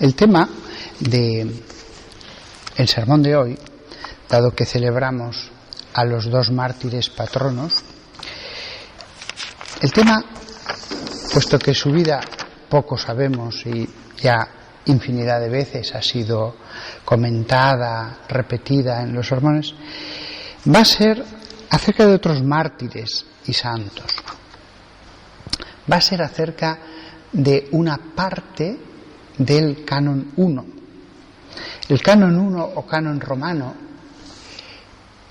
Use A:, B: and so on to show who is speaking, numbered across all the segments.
A: El tema del sermón de hoy, dado que celebramos a los dos mártires patronos, el tema, puesto que su vida poco sabemos y ya infinidad de veces ha sido comentada, repetida en los sermones, va a ser acerca de otros mártires y santos. Va a ser acerca de una parte del canon 1. El canon 1 o canon romano,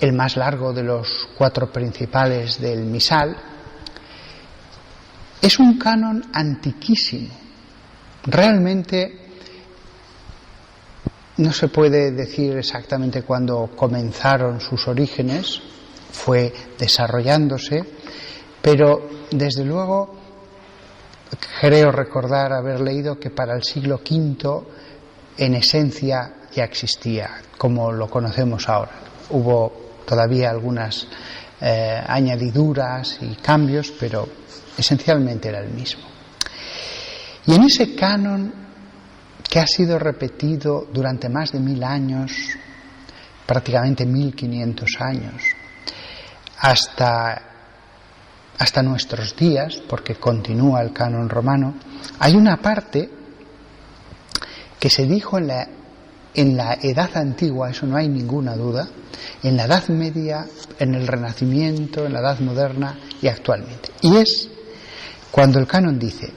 A: el más largo de los 4 principales del misal, es un canon antiquísimo. Realmente no se puede decir exactamente cuándo comenzaron sus orígenes, fue desarrollándose, pero desde luego creo recordar haber leído que para el siglo V en esencia ya existía, como lo conocemos ahora. Hubo todavía algunas añadiduras y cambios, pero esencialmente era el mismo. Y en ese canon, que ha sido repetido durante más de 1000 años, prácticamente 1500 años, hasta nuestros días, porque continúa el canon romano, hay una parte que se dijo en la Edad Antigua, eso no hay ninguna duda, en la Edad Media, en el Renacimiento, en la Edad Moderna y actualmente. Y es cuando el canon dice: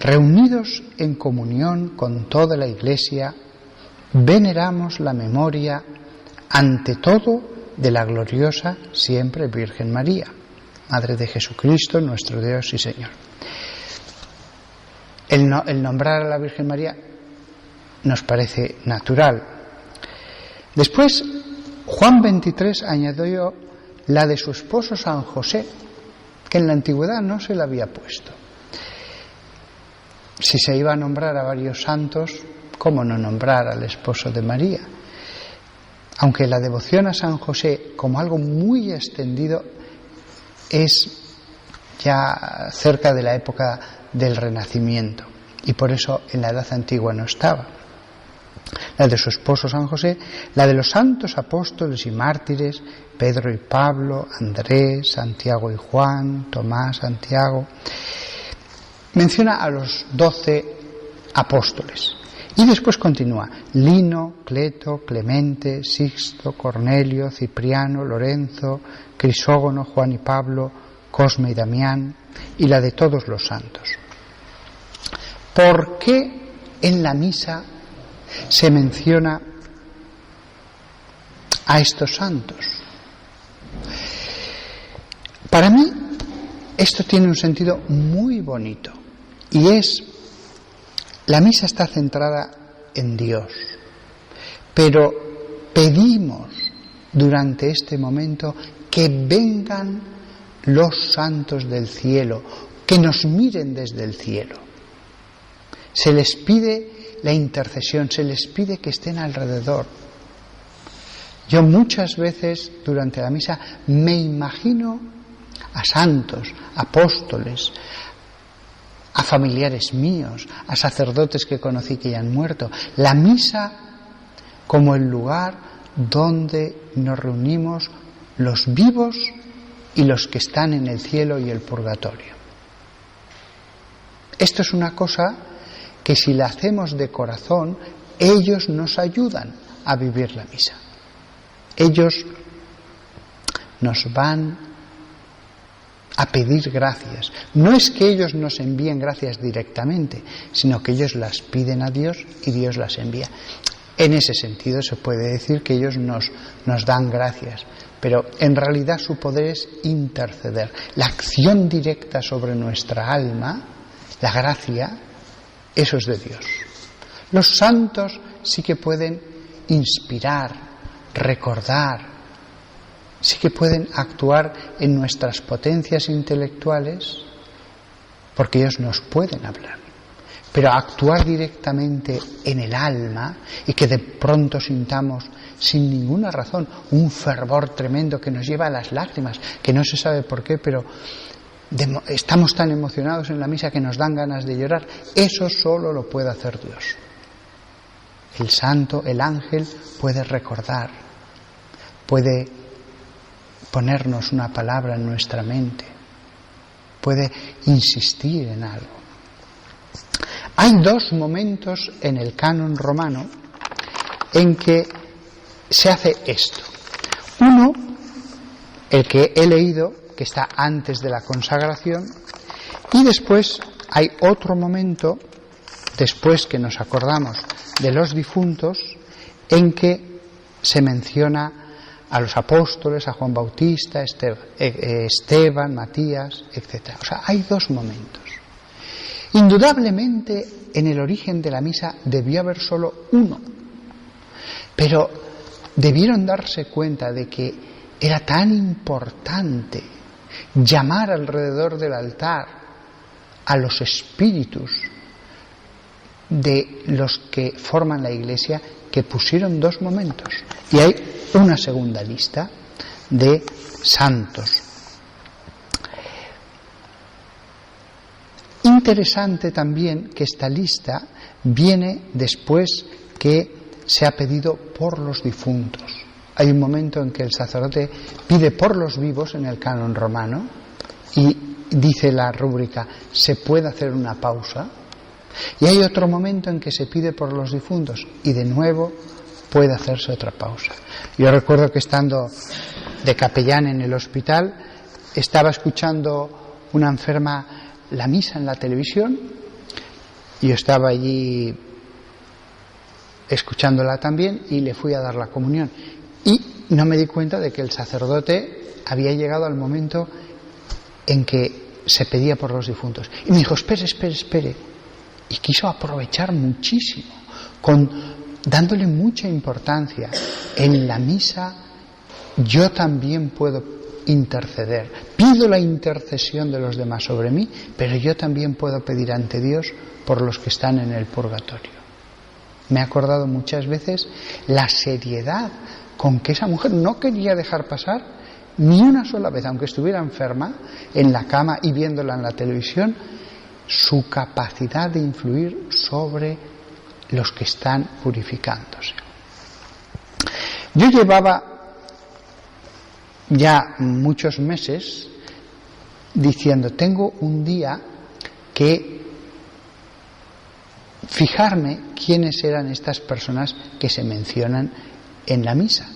A: reunidos en comunión con toda la Iglesia, veneramos la memoria, ante todo, de la gloriosa siempre Virgen María, Madre de Jesucristo, nuestro Dios y Señor. El nombrar a la Virgen María nos parece natural. Después, Juan 23 añadió la de su esposo San José, que en la antigüedad no se la había puesto. Si se iba a nombrar a varios santos, ¿cómo no nombrar al esposo de María? Aunque la devoción a San José, como algo muy extendido, es ya cerca de la época del Renacimiento, y por eso en la Edad Antigua no estaba. La de su esposo San José, la de los santos apóstoles y mártires, Pedro y Pablo, Andrés, Santiago y Juan, Tomás, Santiago. Menciona a los 12 apóstoles. Y después continúa: Lino, Cleto, Clemente, Sixto, Cornelio, Cipriano, Lorenzo, Crisógono, Juan y Pablo, Cosme y Damián, y la de todos los santos. ¿Por qué en la misa se menciona a estos santos? Para mí esto tiene un sentido muy bonito, y es: la misa está centrada en Dios, pero pedimos durante este momento que vengan los santos del cielo, que nos miren desde el cielo. Se les pide la intercesión, se les pide que estén alrededor. Yo muchas veces durante la misa me imagino a santos, apóstoles, a familiares míos, a sacerdotes que conocí que ya han muerto. La misa como el lugar donde nos reunimos los vivos y los que están en el cielo y el purgatorio. Esto es una cosa que, si la hacemos de corazón, ellos nos ayudan a vivir la misa. Ellos nos van a pedir gracias. No es que ellos nos envíen gracias directamente, sino que ellos las piden a Dios y Dios las envía. En ese sentido se puede decir que ellos nos dan gracias, pero en realidad su poder es interceder. La acción directa sobre nuestra alma, la gracia, eso es de Dios. Los santos sí que pueden inspirar, recordar, sí que pueden actuar en nuestras potencias intelectuales, porque ellos nos pueden hablar. Pero actuar directamente en el alma, y que de pronto sintamos sin ninguna razón un fervor tremendo que nos lleva a las lágrimas, que no se sabe por qué, pero estamos tan emocionados en la misa que nos dan ganas de llorar, eso solo lo puede hacer Dios. El santo, el ángel, puede recordar, puede ponernos una palabra en nuestra mente, puede insistir en algo. Hay dos momentos en el canon romano en que se hace esto. Uno, el que he leído, que está antes de la consagración, y después hay otro momento, después que nos acordamos de los difuntos, en que se menciona a los apóstoles, a Juan Bautista, Esteban, Matías, etc. O sea, hay dos momentos. Indudablemente, en el origen de la misa debió haber solo uno, pero debieron darse cuenta de que era tan importante llamar alrededor del altar a los espíritus de los que forman la Iglesia, que pusieron dos momentos. Y hay una segunda lista de santos. Interesante también que esta lista viene después que se ha pedido por los difuntos. Hay un momento en que el sacerdote pide por los vivos en el canon romano y dice la rúbrica, ¿se puede hacer una pausa? Y hay otro momento en que se pide por los difuntos y de nuevo puede hacerse otra pausa. Yo recuerdo que estando de capellán en el hospital, estaba escuchando una enferma la misa en la televisión y yo estaba allí escuchándola también y le fui a dar la comunión. Y no me di cuenta de que el sacerdote había llegado al momento en que se pedía por los difuntos. Y me dijo, espere. Y quiso aprovechar muchísimo, dándole mucha importancia. En la misa yo también puedo interceder. Pido la intercesión de los demás sobre mí, pero yo también puedo pedir ante Dios por los que están en el purgatorio. Me he acordado muchas veces la seriedad con que esa mujer no quería dejar pasar ni una sola vez, aunque estuviera enferma, en la cama y viéndola en la televisión, su capacidad de influir sobre los que están purificándose. Yo llevaba ya muchos meses diciendo, tengo un día que fijarme quiénes eran estas personas que se mencionan en la misa.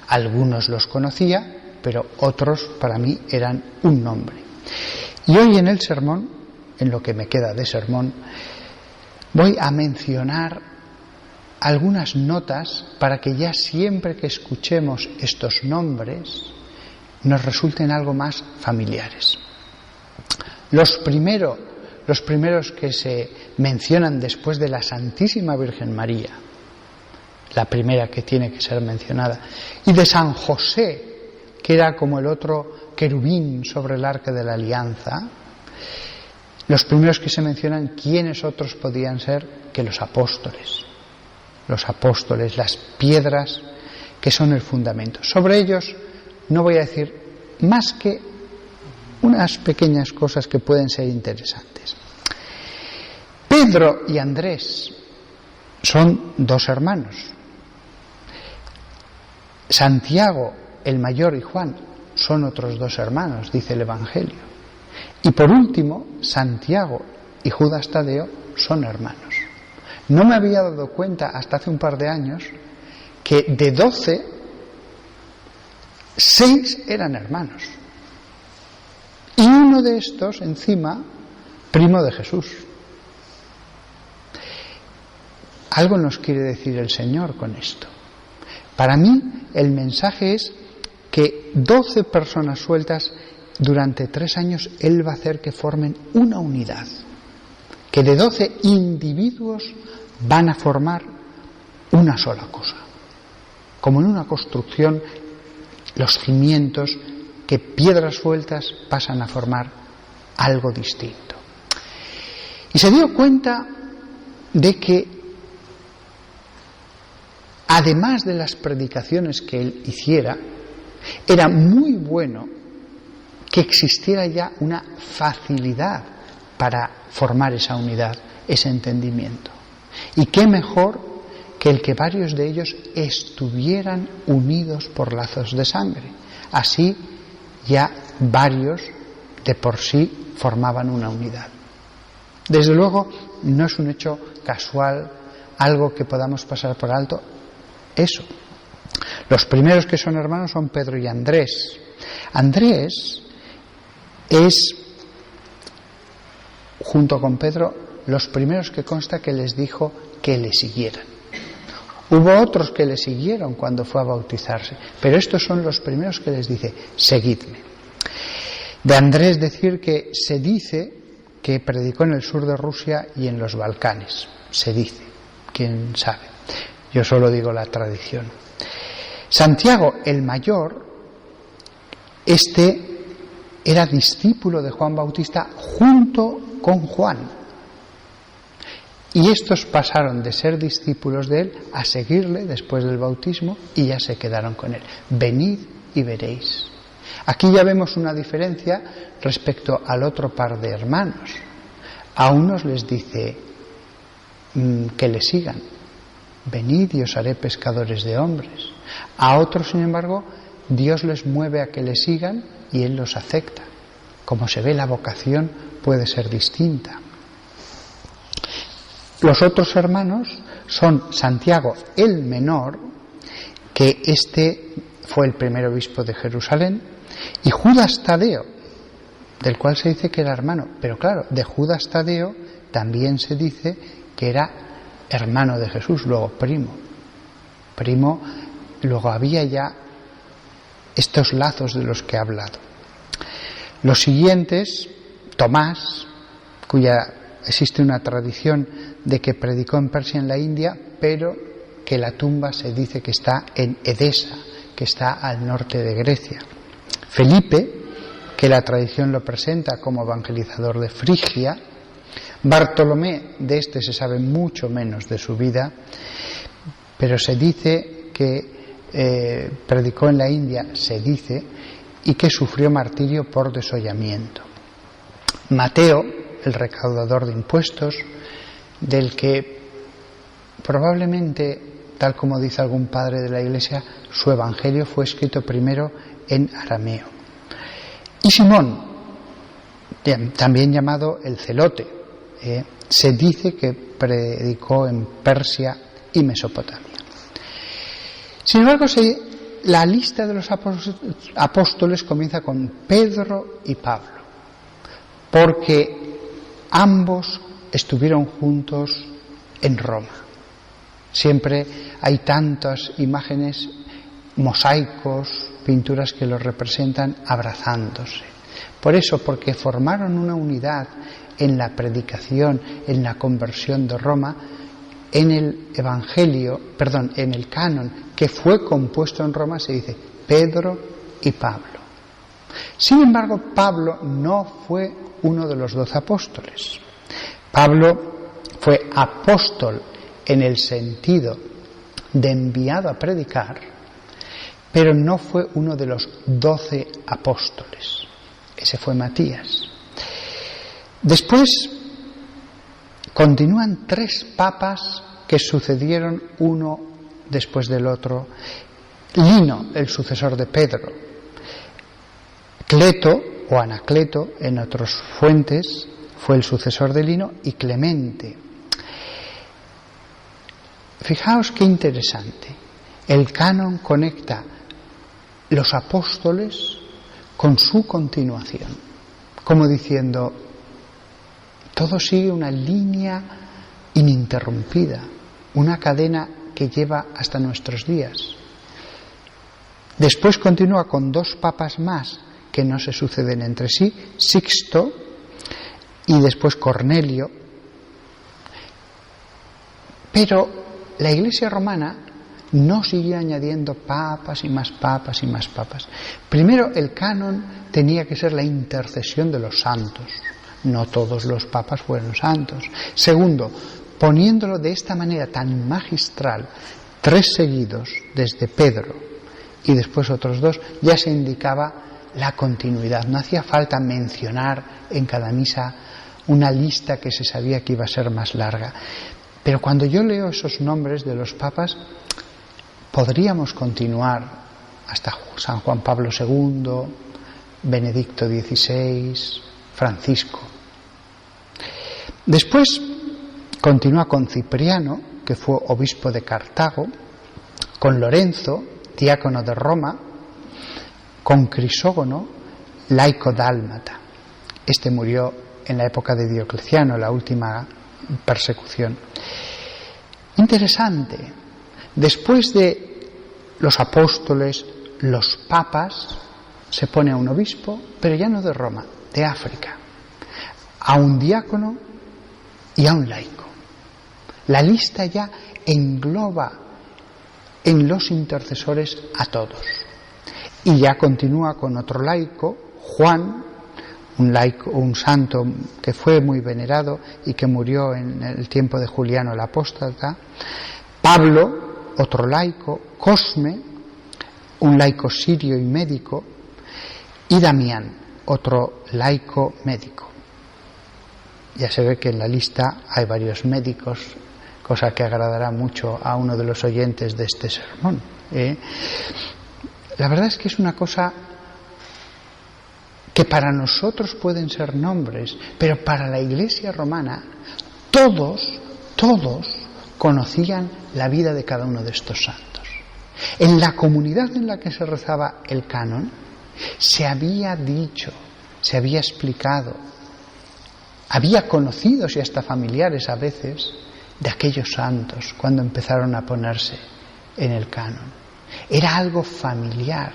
A: Algunos los conocía, pero otros para mí eran un nombre. Y hoy en el sermón, en lo que me queda de sermón, voy a mencionar algunas notas para que ya siempre que escuchemos estos nombres nos resulten algo más familiares. Los primeros que se mencionan después de la Santísima Virgen María, la primera que tiene que ser mencionada, y de San José, que era como el otro querubín sobre el arca de la alianza. Los primeros que se mencionan, ¿quiénes otros podían ser que los apóstoles? Los apóstoles, las piedras que son el fundamento. Sobre ellos no voy a decir más que unas pequeñas cosas que pueden ser interesantes. Pedro y Andrés son dos hermanos. Santiago, el mayor, y Juan son otros dos hermanos, dice el Evangelio. Y por último, Santiago y Judas Tadeo son hermanos. No me había dado cuenta hasta hace un par de años que de 12, 6 eran hermanos. Y uno de estos, encima, primo de Jesús. Algo nos quiere decir el Señor con esto. Para mí, el mensaje es que 12 personas sueltas durante 3 años Él va a hacer que formen una unidad. Que de 12 individuos van a formar una sola cosa. Como en una construcción, los cimientos, que piedras sueltas pasan a formar algo distinto. Y se dio cuenta de que, además de las predicaciones que él hiciera, era muy bueno que existiera ya una facilidad para formar esa unidad, ese entendimiento. Y qué mejor que el que varios de ellos estuvieran unidos por lazos de sangre. Así ya varios de por sí formaban una unidad. Desde luego no es un hecho casual, algo que podamos pasar por alto, eso. Los primeros que son hermanos son Pedro y Andrés. Andrés es, junto con Pedro, los primeros que consta que les dijo que le siguieran. Hubo otros que le siguieron cuando fue a bautizarse, pero estos son los primeros que les dice: seguidme. De Andrés decir que se dice que predicó en el sur de Rusia y en los Balcanes. Se dice, quién sabe. Yo solo digo la tradición. Santiago el mayor, este era discípulo de Juan Bautista junto con Juan. Y estos pasaron de ser discípulos de él a seguirle después del bautismo y ya se quedaron con él. Venid y veréis. Aquí ya vemos una diferencia respecto al otro par de hermanos. A unos les dice que le sigan. Venid y os haré pescadores de hombres. A otros, sin embargo, Dios les mueve a que le sigan y Él los acepta. Como se ve, la vocación puede ser distinta. Los otros hermanos son Santiago el menor, que este fue el primer obispo de Jerusalén, y Judas Tadeo, del cual se dice que era hermano. Pero claro, de Judas Tadeo también se dice que era hermano de Jesús, luego primo. Luego había ya estos lazos de los que he hablado. Los siguientes, Tomás, cuya existe una tradición de que predicó en Persia, en la India, pero que la tumba se dice que está en Edesa, que está al norte de Grecia. Felipe, que la tradición lo presenta como evangelizador de Frigia. Bartolomé, de este se sabe mucho menos de su vida, pero se dice que predicó en la India, se dice, y que sufrió martirio por desollamiento. Mateo, el recaudador de impuestos, del que probablemente, tal como dice algún padre de la Iglesia, su evangelio fue escrito primero en arameo. Y Simón, también llamado el Celote, se dice que predicó en Persia y Mesopotamia. Sin embargo, la lista de los apóstoles comienza con Pedro y Pablo, porque ambos estuvieron juntos en Roma. Siempre hay tantas imágenes, mosaicos, pinturas que los representan abrazándose. Por eso, porque formaron una unidad en la predicación, en la conversión de Roma, en el en el canon que fue compuesto en Roma se dice Pedro y Pablo. Sin embargo, Pablo no fue uno de los 12 apóstoles. Pablo fue apóstol en el sentido de enviado a predicar, pero no fue uno de los 12 apóstoles. Ese fue Matías. Después continúan 3 papas que sucedieron uno después del otro. Lino, el sucesor de Pedro. Cleto o Anacleto, en otras fuentes, fue el sucesor de Lino, y Clemente. Fijaos qué interesante. El canon conecta los apóstoles con su continuación, como diciendo, todo sigue una línea ininterrumpida, una cadena que lleva hasta nuestros días. Después continúa con 2 papas más que no se suceden entre sí, Sixto y después Cornelio. Pero la Iglesia romana no siguió añadiendo papas y más papas y más papas. Primero, el canon tenía que ser la intercesión de los santos. No todos los papas fueron santos. Segundo, poniéndolo de esta manera tan magistral, 3 seguidos, desde Pedro y después otros 2, ya se indicaba la continuidad. No hacía falta mencionar en cada misa una lista que se sabía que iba a ser más larga. Pero cuando yo leo esos nombres de los papas, podríamos continuar hasta San Juan Pablo II, Benedicto XVI, Francisco. Después continúa con Cipriano, que fue obispo de Cartago, con Lorenzo, diácono de Roma, con Crisógono, laico dálmata. Este murió en la época de Diocleciano, la última persecución. Interesante. Después de los apóstoles, los papas, se pone a un obispo, pero ya no de Roma, de África, a un diácono y a un laico. La lista ya engloba en los intercesores a todos. Y ya continúa con otro laico, Juan, un santo que fue muy venerado y que murió en el tiempo de Juliano el Apóstata, Pablo, otro laico, Cosme, un laico sirio y médico, y Damián, otro laico médico. Ya se ve que en la lista hay varios médicos, cosa que agradará mucho a uno de los oyentes de este sermón. La verdad es que es una cosa que para nosotros pueden ser nombres, pero para la Iglesia romana todos conocían la vida de cada uno de estos santos. En la comunidad en la que se rezaba el canon se había dicho, se había explicado, había conocidos y hasta familiares a veces de aquellos santos cuando empezaron a ponerse en el canon. Era algo familiar.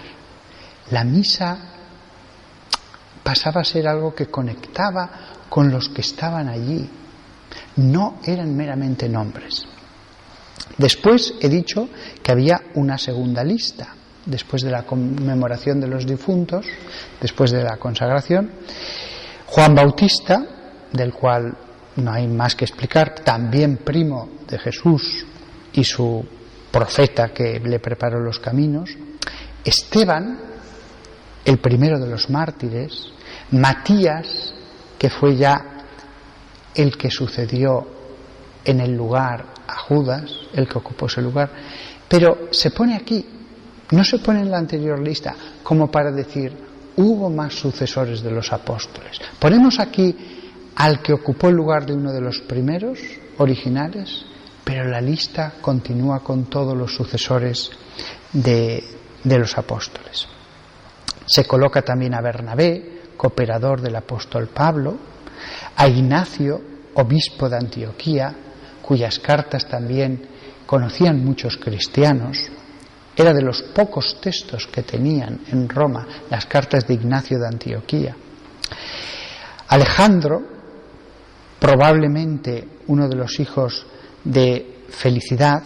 A: La misa pasaba a ser algo que conectaba con los que estaban allí. No eran meramente nombres. Después he dicho que había una segunda lista. Después de la conmemoración de los difuntos, después de la consagración, Juan Bautista, del cual no hay más que explicar, también primo de Jesús y su profeta que le preparó los caminos, Esteban, el primero de los mártires, Matías, que fue ya el que sucedió en el lugar a Judas, el que ocupó ese lugar, pero se pone aquí, no se pone en la anterior lista, como para decir, hubo más sucesores de los apóstoles. Ponemos aquí al que ocupó el lugar de uno de los primeros originales, pero la lista continúa con todos los sucesores de los apóstoles. Se coloca también a Bernabé, cooperador del apóstol Pablo, a Ignacio, obispo de Antioquía, cuyas cartas también conocían muchos cristianos. Era de los pocos textos que tenían en Roma las cartas de Ignacio de Antioquía. Alejandro, probablemente uno de los hijos de Felicidad,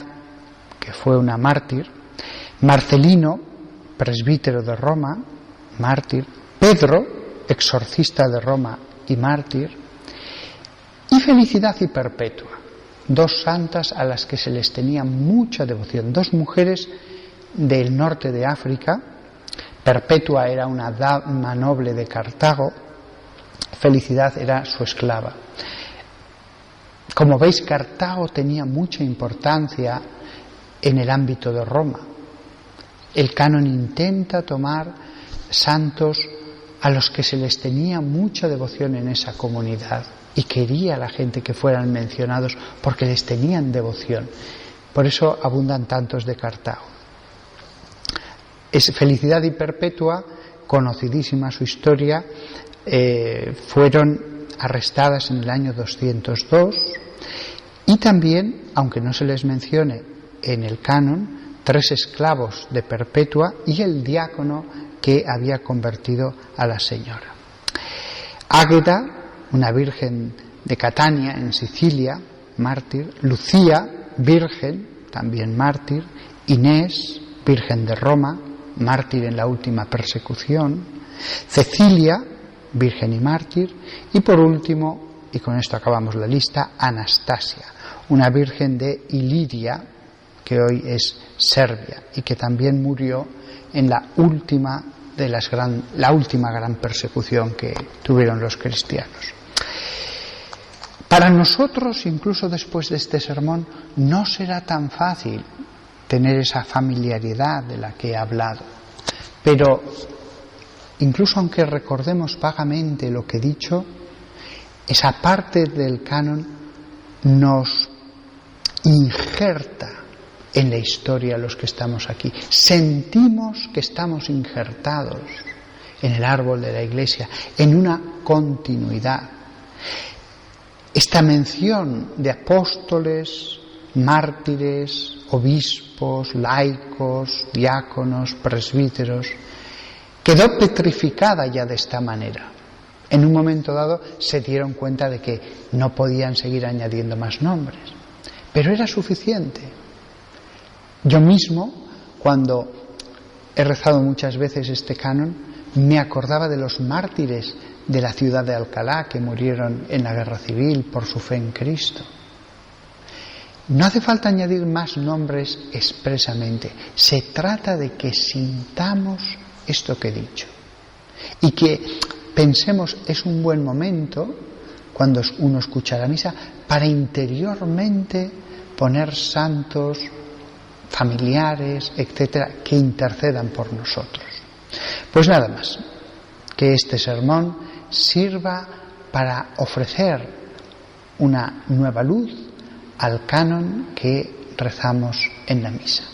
A: que fue una mártir, Marcelino, presbítero de Roma, mártir, Pedro, exorcista de Roma y mártir, y Felicidad y Perpetua, dos santas a las que se les tenía mucha devoción, dos mujeres del norte de África. Perpetua era una dama noble de Cartago, Felicidad era su esclava. Como veis, Cartago tenía mucha importancia en el ámbito de Roma. El canon intenta tomar santos a los que se les tenía mucha devoción en esa comunidad y quería a la gente que fueran mencionados porque les tenían devoción. Por eso abundan tantos de Cartago. Felicidad y Perpetua, conocidísima su historia, fueron arrestadas en el año 202 y también, aunque no se les mencione en el canon, 3 esclavos de Perpetua y el diácono que había convertido a la señora. Águeda, una virgen de Catania en Sicilia, mártir. Lucía, virgen, también mártir. Inés, virgen de Roma, mártir en la última persecución. Cecilia, virgen y mártir. Y por último, y con esto acabamos la lista, Anastasia, una virgen de Iliria, que hoy es Serbia, y que también murió en la última gran persecución que tuvieron los cristianos. Para nosotros, incluso después de este sermón, no será tan fácil tener esa familiaridad de la que he hablado. Pero, incluso aunque recordemos vagamente lo que he dicho, esa parte del canon nos injerta en la historia los que estamos aquí. Sentimos que estamos injertados en el árbol de la Iglesia, en una continuidad. Esta mención de apóstoles, mártires, obispos, laicos, diáconos, presbíteros, quedó petrificada ya de esta manera. En un momento dado se dieron cuenta de que no podían seguir añadiendo más nombres, pero era suficiente. Yo mismo, cuando he rezado muchas veces este canon, me acordaba de los mártires de la ciudad de Alcalá que murieron en la guerra civil por su fe en Cristo. No hace falta añadir más nombres expresamente. Se trata de que sintamos esto que he dicho y que pensemos, es un buen momento cuando uno escucha la misa para interiormente poner santos, familiares, etcétera, que intercedan por nosotros. Pues nada más, que este sermón sirva para ofrecer una nueva luz al canon que rezamos en la misa.